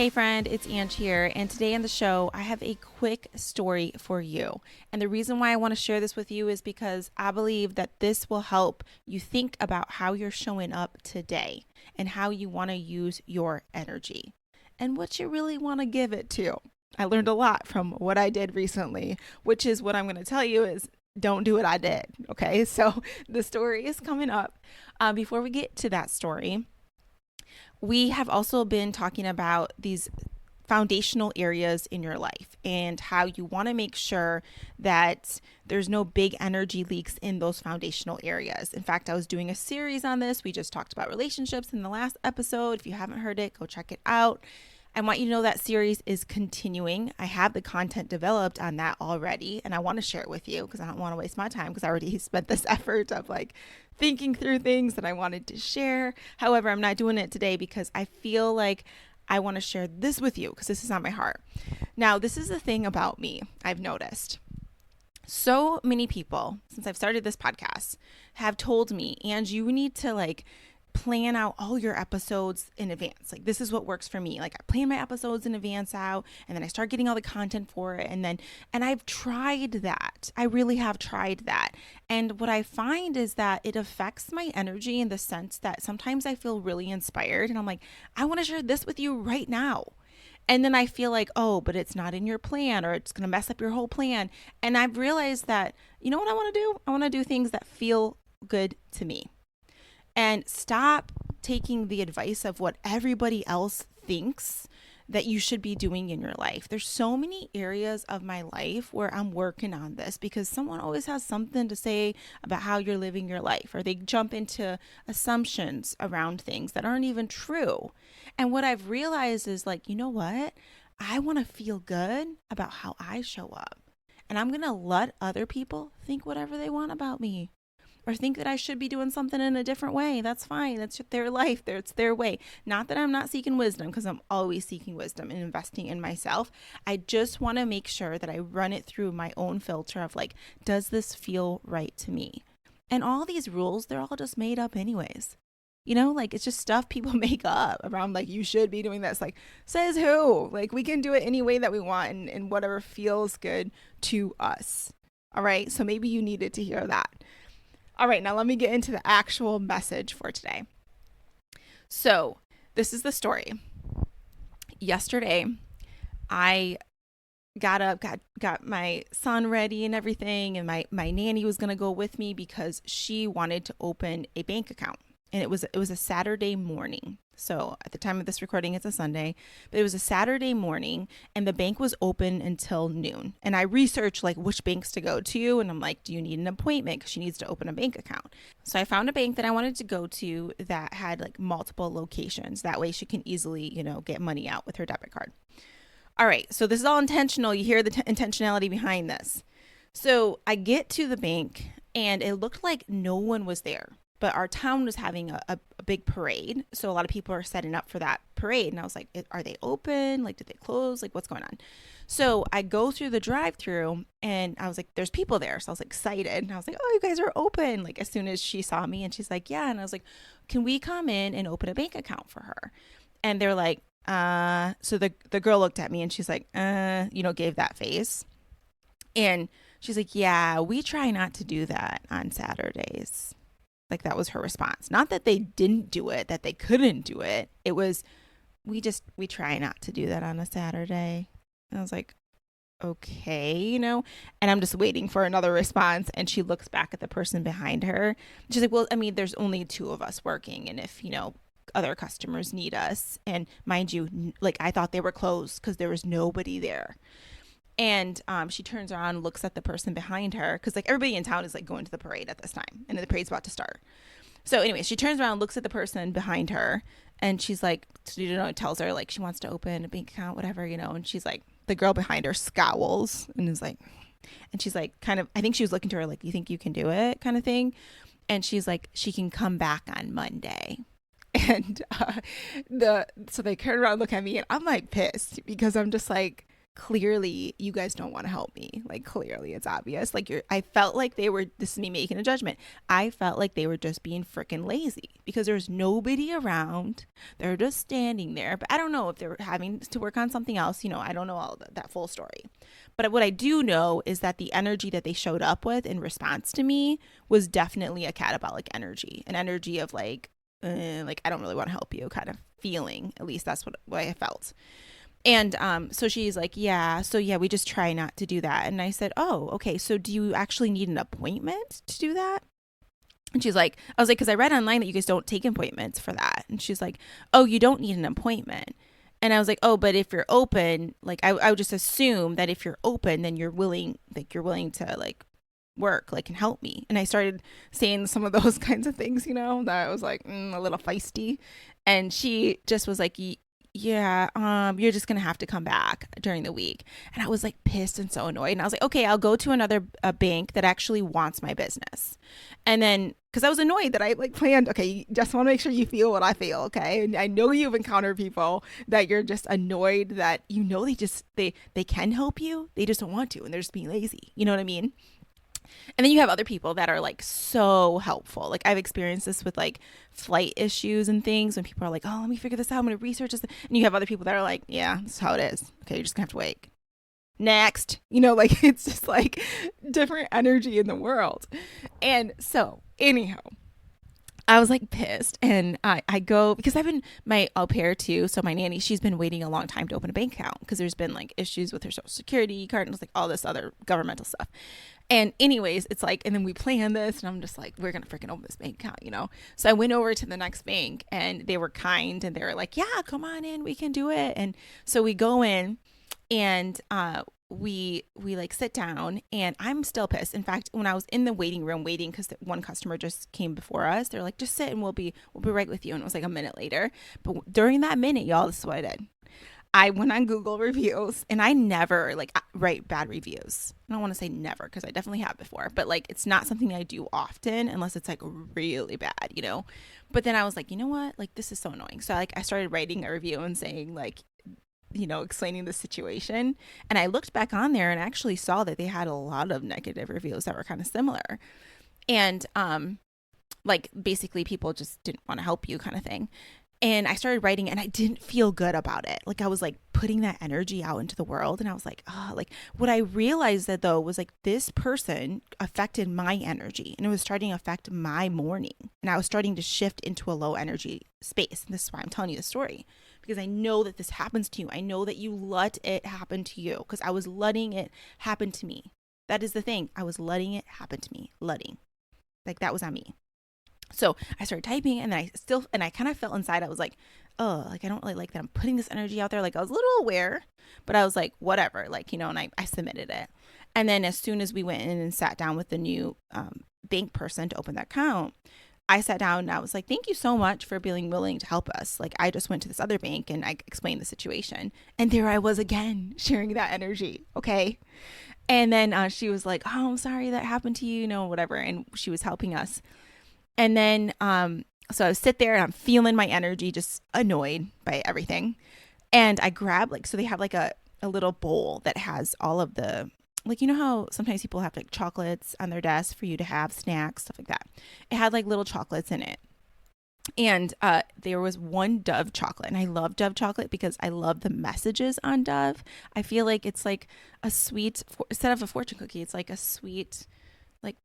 Hey friend, it's Ange here, and today on the show, I have a quick story for you. And the reason why I want to share this with you is because I believe that this will help you think about how you're showing up today and how you want to use your energy and what you really want to give it to. I learned a lot from what I did recently, which is what I'm going to tell you is don't do what I did. Okay, so the story is coming up. Before we get to that story, we have also been talking about these foundational areas in your life and how you want to make sure that there's no big energy leaks in those foundational areas. In fact, I was doing a series on this. We just talked about relationships in the last episode. If you haven't heard it, go check it out. I want you to know that series is continuing. I have the content developed on that already, and I want to share it with you because I don't want to waste my time because I already spent this effort of like thinking through things that I wanted to share. However, I'm not doing it today because I feel like I want to share this with you because this is on my heart. Now, this is the thing about me I've noticed. So many people, since I've started this podcast, have told me, and you need to like plan out all your episodes in advance. Like this is what works for me. Like I plan my episodes in advance out and then I start getting all the content for it and I've tried that. I really have tried that. And what I find is that it affects my energy in the sense that sometimes I feel really inspired and I'm like, I want to share this with you right now. And then I feel like, oh, but it's not in your plan or it's going to mess up your whole plan. And I've realized that, you know what I want to do? I want to do things that feel good to me. And stop taking the advice of what everybody else thinks that you should be doing in your life. There's so many areas of my life where I'm working on this because someone always has something to say about how you're living your life, or they jump into assumptions around things that aren't even true. And what I've realized is like, you know what? I want to feel good about how I show up. And I'm going to let other people think whatever they want about me, or think that I should be doing something in a different way. That's fine. That's their life. It's their way. Not that I'm not seeking wisdom, because I'm always seeking wisdom and investing in myself. I just want to make sure that I run it through my own filter of like, does this feel right to me? And all these rules, they're all just made up anyways. You know, like it's just stuff people make up around like, you should be doing this. Like, says who? Like, we can do it any way that we want and whatever feels good to us. All right. So maybe you needed to hear that. All right, now let me get into the actual message for today. So this is the story. Yesterday, I got up, got my son ready and everything, and my nanny was gonna go with me because she wanted to open a bank account. And it was a Saturday morning. So at the time of this recording, it's a Sunday, but it was a Saturday morning and the bank was open until noon. And I researched like which banks to go to. And I'm like, do you need an appointment? Because she needs to open a bank account. So I found a bank that I wanted to go to that had like multiple locations. That way she can easily, get money out with her debit card. All right. So this is all intentional. You hear the intentionality behind this. So I get to the bank and it looked like no one was there. But our town was having a big parade. So a lot of people are setting up for that parade. And I was like, are they open? Like, did they close? Like, what's going on? So I go through the drive-through and I was like, there's people there. So I was excited. And I was like, oh, you guys are open. Like, as soon as she saw me and she's like, yeah. And I was like, can we come in and open a bank account for her? And they're like, so the girl looked at me and she's like, gave that face. And she's like, yeah, we try not to do that on Saturdays. Like that was her response. Not that they didn't do it, that they couldn't do it. It was, we try not to do that on a Saturday. And I was like, okay, and I'm just waiting for another response. And she looks back at the person behind her. She's like, well, I mean, there's only two of us working. And if, other customers need us. And mind you, like I thought they were closed because there was nobody there. And she turns around, looks at the person behind her, because like everybody in town is like going to the parade at this time, and the parade's about to start. So anyway, she turns around, looks at the person behind her, and she's like, tells her like she wants to open a bank account, whatever, and she's like, the girl behind her scowls and is like, and she's like, kind of, I think she was looking to her like, you think you can do it, kind of thing. And she's like, she can come back on Monday. And so they turn around, look at me, and I'm like pissed because I'm just like, clearly you guys don't want to help me. Like, clearly it's obvious. Like, I felt like they were, this is me making a judgment. I felt like they were just being freaking lazy because there's nobody around. They're just standing there. But I don't know if they were having to work on something else. I don't know all that full story. But what I do know is that the energy that they showed up with in response to me was definitely a catabolic energy, an energy of like I don't really want to help you kind of feeling. At least that's what I felt. And so she's like, yeah, so yeah, we just try not to do that. And I said, oh, okay. So do you actually need an appointment to do that? And she's like, I was like, because I read online that you guys don't take appointments for that. And she's like, oh, you don't need an appointment. And I was like, oh, but if you're open, like I would just assume that if you're open, then you're willing to like work, like, and help me. And I started saying some of those kinds of things, that I was like a little feisty. And she just was like, yeah, you're just gonna have to come back during the week. And I was like pissed and so annoyed. And I was like, okay, I'll go to another bank that actually wants my business. And then, because I was annoyed that I like planned, okay, just want to make sure you feel what I feel, okay? And I know you've encountered people that you're just annoyed that they can help you, they just don't want to, and they're just being lazy. You know what I mean? And then you have other people that are like so helpful. Like, I've experienced this with like flight issues and things when people are like, oh, let me figure this out. I'm going to research this. And you have other people that are like, yeah, this is how it is. Okay, you're just going to have to wait. Next. Like, it's just like different energy in the world. And so, anyhow, I was like pissed, and I go, because I've been my au pair too. So my nanny, she's been waiting a long time to open a bank account because there's been like issues with her social security card and like all this other governmental stuff. And anyways, it's like, and then we plan this, and I'm just like, we're going to freaking open this bank account. So I went over to the next bank, and they were kind, and they were like, yeah, come on in, we can do it. And so we go in, and we like sit down, and I'm still pissed. In fact, when I was in the waiting room waiting, because one customer just came before us, they're like, just sit and we'll be right with you. And it was like a minute later. But during that minute, y'all, this is what I did. I went on Google reviews, and I never like write bad reviews. I don't want to say never, because I definitely have before, but like it's not something I do often unless it's like really bad. But then I was like, you know what? Like, this is so annoying. So like I started writing a review and saying like, explaining the situation. And I looked back on there and actually saw that they had a lot of negative reviews that were kind of similar. And like basically people just didn't want to help you kind of thing. And I started writing, and I didn't feel good about it. Like, I was like putting that energy out into the world, and I was like, oh, like what I realized that though was like this person affected my energy, and it was starting to affect my morning, and I was starting to shift into a low energy space. And this is why I'm telling you the story, because I know that this happens to you. I know that you let it happen to you, because I was letting it happen to me. That is the thing. I was letting it happen to me. Like, that was on me. So I started typing, and I kind of felt inside, I was like, oh, like I don't really like that I'm putting this energy out there. Like, I was a little aware, but I was like, whatever, like, and I submitted it. And then as soon as we went in and sat down with the new bank person to open that account, I sat down and I was like, thank you so much for being willing to help us. Like, I just went to this other bank and I explained the situation, and there I was again sharing that energy. Okay. And then she was like, oh, I'm sorry that happened to you, whatever. And she was helping us. And then, so I sit there and I'm feeling my energy, just annoyed by everything. And I grab so they have like a little bowl that has all of the, like, how sometimes people have like chocolates on their desk for you to have snacks, stuff like that. It had like little chocolates in it. And there was one Dove chocolate, and I love Dove chocolate because I love the messages on Dove. I feel like it's like a sweet, instead of a fortune cookie, it's like a sweet, like,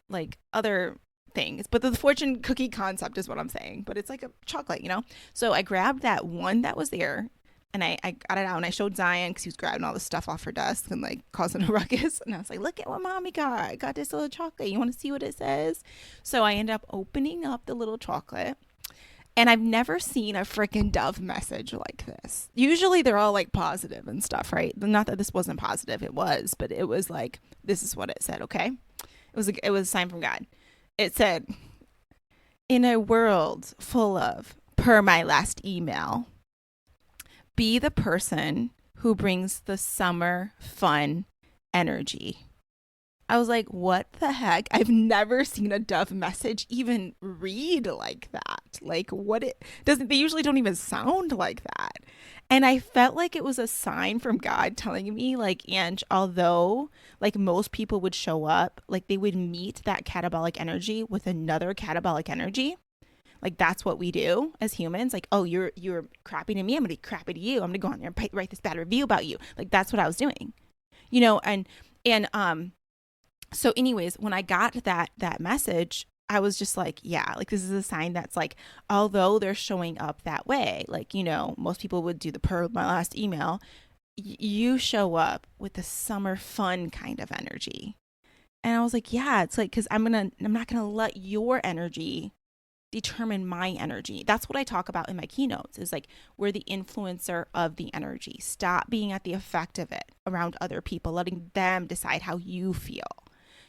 like other things, but the fortune cookie concept is what I'm saying, but it's like a chocolate, So I grabbed that one that was there, and I got it out, and I showed Zion because he was grabbing all the stuff off her desk and like causing a ruckus. And I was like, look at what mommy got. I got this little chocolate. You want to see what it says? So I ended up opening up the little chocolate, and I've never seen a freaking Dove message like this. Usually they're all like positive and stuff, right? Not that this wasn't positive, it was, but it was like, this is what it said. Okay. It was a sign from God. It said, in a world full of, per my last email, be the person who brings the summer fun energy. I was like, what the heck? I've never seen a dove message even read like that. Like, what it doesn't, they usually don't even sound like that. And I felt like it was a sign from God telling me, like, Ange, although like most people would show up, like they would meet that catabolic energy with another catabolic energy. Like that's what we do as humans. Like, oh, you're crappy to me. I'm gonna be crappy to you. I'm gonna go on there and write this bad review about you. Like that's what I was doing, and so anyways, when I got that message, I was just like, yeah, like this is a sign that's like, although they're showing up that way, like, most people would do the per my last email, you show up with the summer fun kind of energy. And I was like, yeah, it's like, cause I'm not gonna let your energy determine my energy. That's what I talk about in my keynotes is like, we're the influencer of the energy. Stop being at the effect of it around other people, letting them decide how you feel.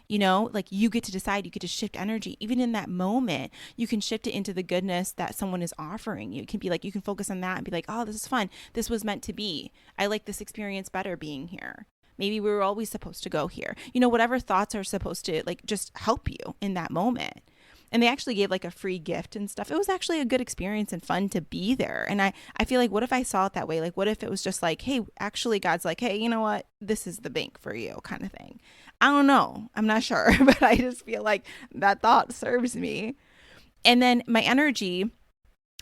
Like you get to decide, you get to shift energy. Even in that moment, you can shift it into the goodness that someone is offering you. It can be like, you can focus on that and be like, oh, this is fun. This was meant to be. I like this experience better being here. Maybe we were always supposed to go here. Whatever thoughts are supposed to like just help you in that moment. And they actually gave like a free gift and stuff. It was actually a good experience and fun to be there. And I feel like, what if I saw it that way? Like, what if it was just like, hey, actually God's like, hey, you know what? This is the bank for you kind of thing. I don't know. I'm not sure, but I just feel like that thought serves me. And then my energy,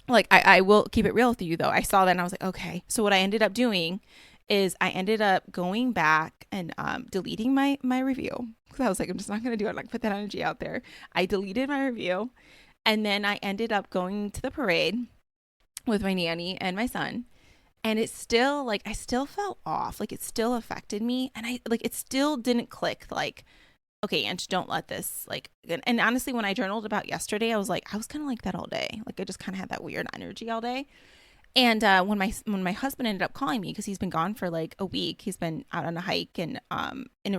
like I will keep it real with you though. I saw that and I was like, okay. So what I ended up doing is I ended up going back and deleting my review because I was like, I'm just not going to do it. I'm not going to put that energy out there. I deleted my review. And then I ended up going to the parade with my nanny and my son. And it's still like, I still felt off. Like it still affected me. And it still didn't click. Like, okay, Ange, don't let this and honestly, when I journaled about yesterday, I was kind of like that all day. Like I just kind of had that weird energy all day. And when my husband ended up calling me because he's been gone for like a week, he's been out on a hike and in a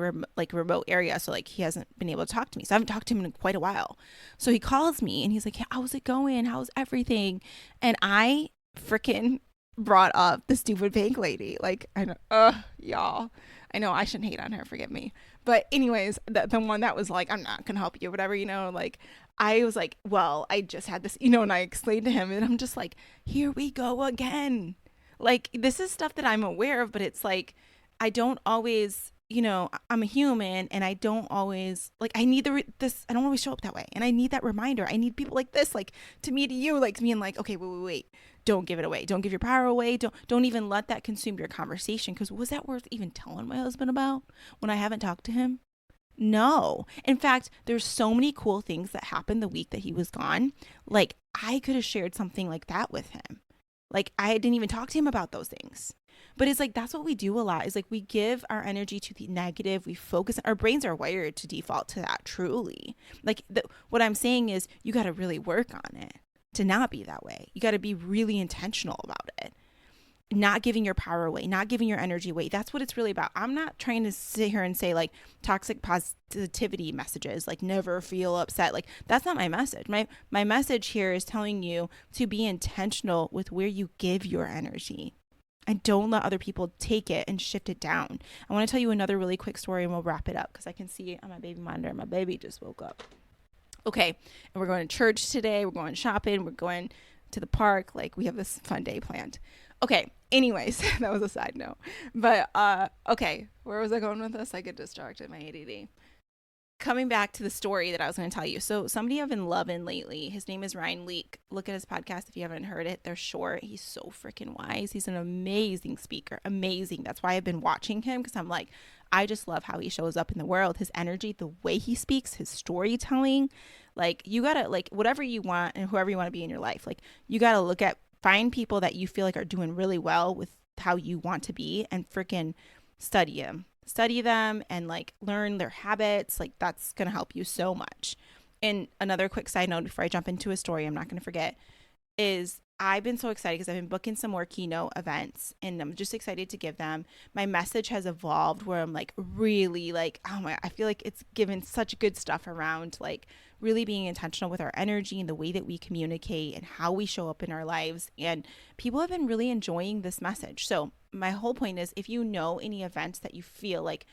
remote area, so like he hasn't been able to talk to me. So I haven't talked to him in quite a while. So he calls me and he's like, hey, how's it going? How's everything? And I freaking brought up the stupid bank lady. Like I know, y'all. I know I shouldn't hate on her. Forgive me. But anyways, the one that was like, I'm not gonna help you, whatever, like I was like, well, I just had this, and I explained to him, and I'm just like, here we go again. Like, this is stuff that I'm aware of, but it's like, I don't always, I'm a human, and I don't always, like, I need I don't always show up that way. And I need that reminder. I need people like this, like, to me, to you, like, to me, and like, okay, wait. Don't give it away. Don't give your power away. Don't even let that consume your conversation. Because was that worth even telling my husband about when I haven't talked to him? No. In fact, there's so many cool things that happened the week that he was gone. Like, I could have shared something like that with him. Like, I didn't even talk to him about those things. But it's like, that's what we do a lot is like, we give our energy to the negative. We focus, our brains are wired to default to that, truly. Like, what I'm saying is, you got to really work on it to not be that way. You got to be really intentional about it. Not giving your power away, not giving your energy away. That's what it's really about. I'm not trying to sit here and say like toxic positivity messages, like never feel upset. Like that's not my message. My message here is telling you to be intentional with where you give your energy and don't let other people take it and shift it down. I want to tell you another really quick story and we'll wrap it up because I can see on my baby monitor, my baby just woke up. Okay. And we're going to church today. We're going shopping. We're going to the park. Like we have this fun day planned. Okay, anyways, that was a side note. But, okay, where was I going with this? I get distracted, my ADD. Coming back to the story that I was going to tell you. So somebody I've been loving lately, his name is Ryan Leak. Look at his podcast if you haven't heard it. They're short. He's so freaking wise. He's an amazing speaker. Amazing. That's why I've been watching him because I'm like, I just love how he shows up in the world. His energy, the way he speaks, his storytelling. Like, you got to, like, whatever you want and whoever you want to be in your life, like, you got to find people that you feel like are doing really well with how you want to be and freaking study them and like learn their habits. Like that's going to help you so much. And another quick side note before I jump into a story, I'm not going to forget, is I've been so excited because I've been booking some more keynote events and I'm just excited to give them. My message has evolved where I'm like really like, oh my, I feel like it's given such good stuff around like really being intentional with our energy and the way that we communicate and how we show up in our lives. And people have been really enjoying this message. So my whole point is if you know any events that you feel like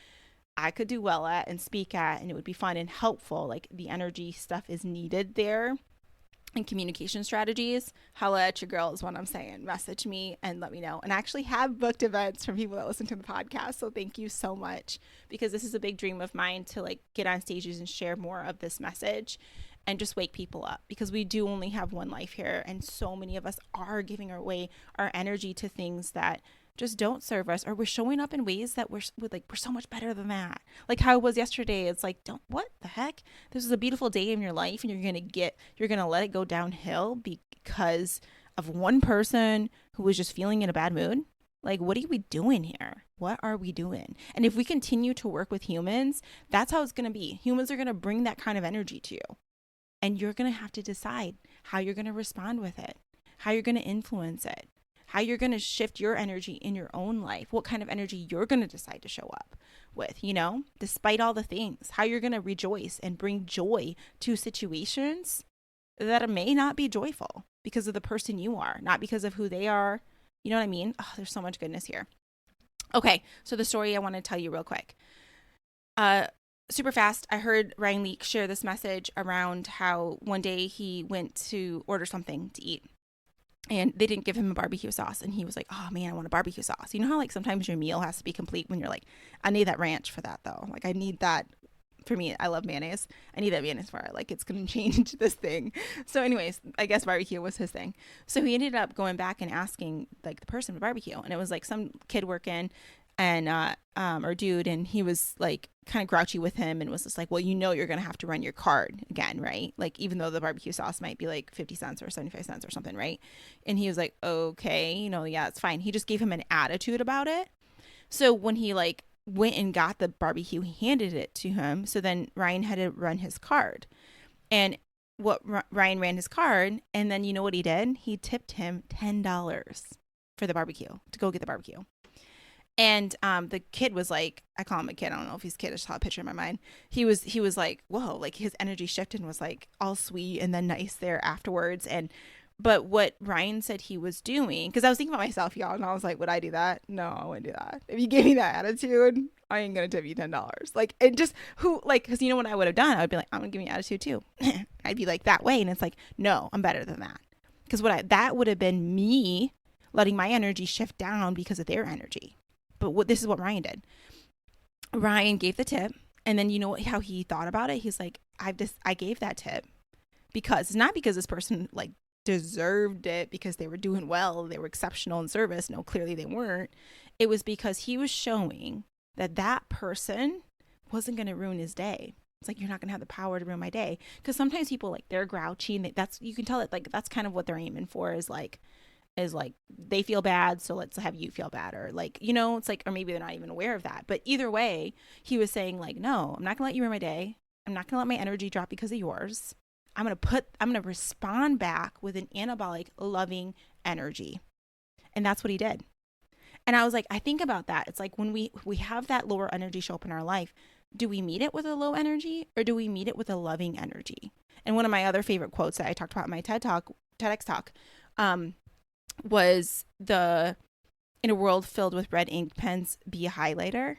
I could do well at and speak at, and it would be fun and helpful. Like the energy stuff is needed there and communication strategies. Holla at your girl is what I'm saying. Message me and let me know. And I actually have booked events from people that listen to the podcast. So thank you so much, because this is a big dream of mine to like get on stages and share more of this message and just wake people up, because we do only have one life here. And so many of us are giving away our energy to things that just don't serve us, or we're showing up in ways that we're so much better than that. Like how it was yesterday. It's like, don't, what the heck? This is a beautiful day in your life, and you're gonna let it go downhill because of one person who was just feeling in a bad mood. Like, what are we doing here? What are we doing? And if we continue to work with humans, that's how it's gonna be. Humans are gonna bring that kind of energy to you, and you're gonna have to decide how you're gonna respond with it, how you're gonna influence it, how you're going to shift your energy in your own life, what kind of energy you're going to decide to show up with, despite all the things, how you're going to rejoice and bring joy to situations that may not be joyful because of the person you are, not because of who they are. You know what I mean? Oh, there's so much goodness here. Okay, so the story I want to tell you real quick. Super fast, I heard Ryan Leake share this message around how one day he went to order something to eat, and they didn't give him a barbecue sauce. And he was like, oh man, I want a barbecue sauce. You know how like sometimes your meal has to be complete when you're like, I need that ranch for that though. Like I need that. For me, I love mayonnaise. I need that mayonnaise for it. Like it's going to change this thing. So anyways, I guess barbecue was his thing. So he ended up going back and asking like the person to barbecue. And it was like some kid working and or dude, and he was like kind of grouchy with him and was just like, well, you're gonna have to run your card again, right? Like even though the barbecue sauce might be like 50 cents or 75 cents or something, right? And he was like, okay, yeah, it's fine. He just gave him an attitude about it. So when he like went and got the barbecue, he handed it to him. So then Ryan had to run his card, and Ryan ran his card, and then you know what he did? He tipped him $10 for the barbecue, to go get the barbecue. And the kid was like, I call him a kid, I don't know if he's a kid, I just saw a picture in my mind. He was like, whoa, like his energy shifted and was like all sweet and then nice there afterwards. But what Ryan said he was doing, because I was thinking about myself, y'all, and I was like, would I do that? No, I wouldn't do that. If you gave me that attitude, I ain't gonna tip you $10. Like, it just, because you know what I would have done? I would be like, I'm gonna give you an attitude too. I'd be like that way. And it's like, no, I'm better than that. Because that would have been me letting my energy shift down because of their energy. But this is what Ryan did. Ryan gave the tip, and then you know how he thought about it? He's like, I gave that tip because it's not because this person like deserved it because they were doing well, they were exceptional in service. No, clearly they weren't. It was because he was showing that person wasn't going to ruin his day. It's like, you're not going to have the power to ruin my day. Because sometimes people like they're grouchy, and you can tell it like that's kind of what they're aiming for is like they feel bad, so let's have you feel bad, or like, it's like, or maybe they're not even aware of that. But either way, he was saying like, no, I'm not gonna let you ruin my day. I'm not gonna let my energy drop because of yours. I'm gonna respond back with an anabolic, loving energy. And that's what he did. And I was like, I think about that. It's like when we have that lower energy show up in our life, do we meet it with a low energy, or do we meet it with a loving energy? And one of my other favorite quotes that I talked about in my TEDx talk, was in a world filled with red ink pens, be a highlighter.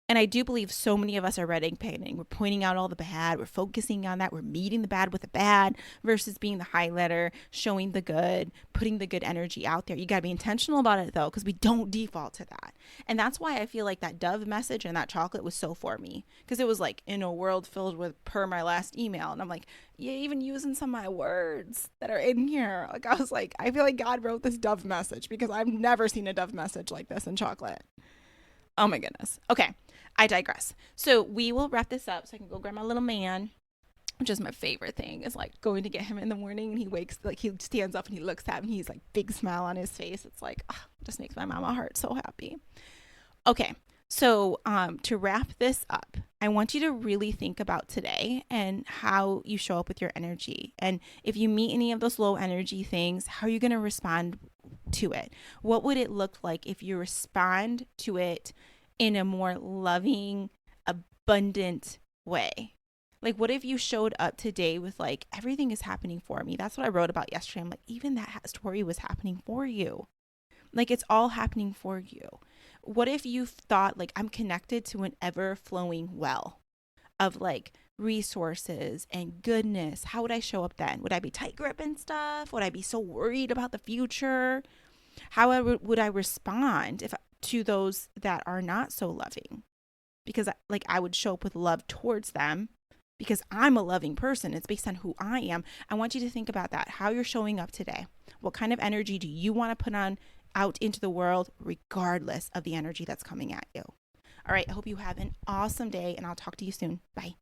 And I do believe so many of us are red ink painting. We're pointing out all the bad. We're focusing on that. We're meeting the bad with the bad versus being the highlighter, showing the good, putting the good energy out there. You got to be intentional about it, though, because we don't default to that. And that's why I feel like that Dove message and that chocolate was so for me, because it was like, in a world filled with per my last email. And I'm like, yeah, even using some of my words that are in here. Like, I was like, I feel like God wrote this Dove message, because I've never seen a Dove message like this in chocolate. Oh my goodness. Okay, I digress. So we will wrap this up so I can go grab my little man, which is my favorite thing, is like going to get him in the morning, and he wakes, like he stands up and he looks at me, he's like big smile on his face. It's like, just makes my mama heart so happy. Okay, so to wrap this up, I want you to really think about today and how you show up with your energy. And if you meet any of those low energy things, how are you going to respond to it? What would it look like if you respond to it in a more loving, abundant way? Like, what if you showed up today with like, everything is happening for me? That's what I wrote about yesterday. I'm like, even that story was happening for you. Like it's all happening for you. What if you thought like I'm connected to an ever flowing well of like resources and goodness? How would I show up then? Would I be tight gripping stuff? Would I be so worried about the future? How would I respond if to those that are not so loving? Because like I would show up with love towards them because I'm a loving person. It's based on who I am. I want you to think about that, how you're showing up today. What kind of energy do you want to put on out into the world, regardless of the energy that's coming at you? All right, I hope you have an awesome day, and I'll talk to you soon. Bye.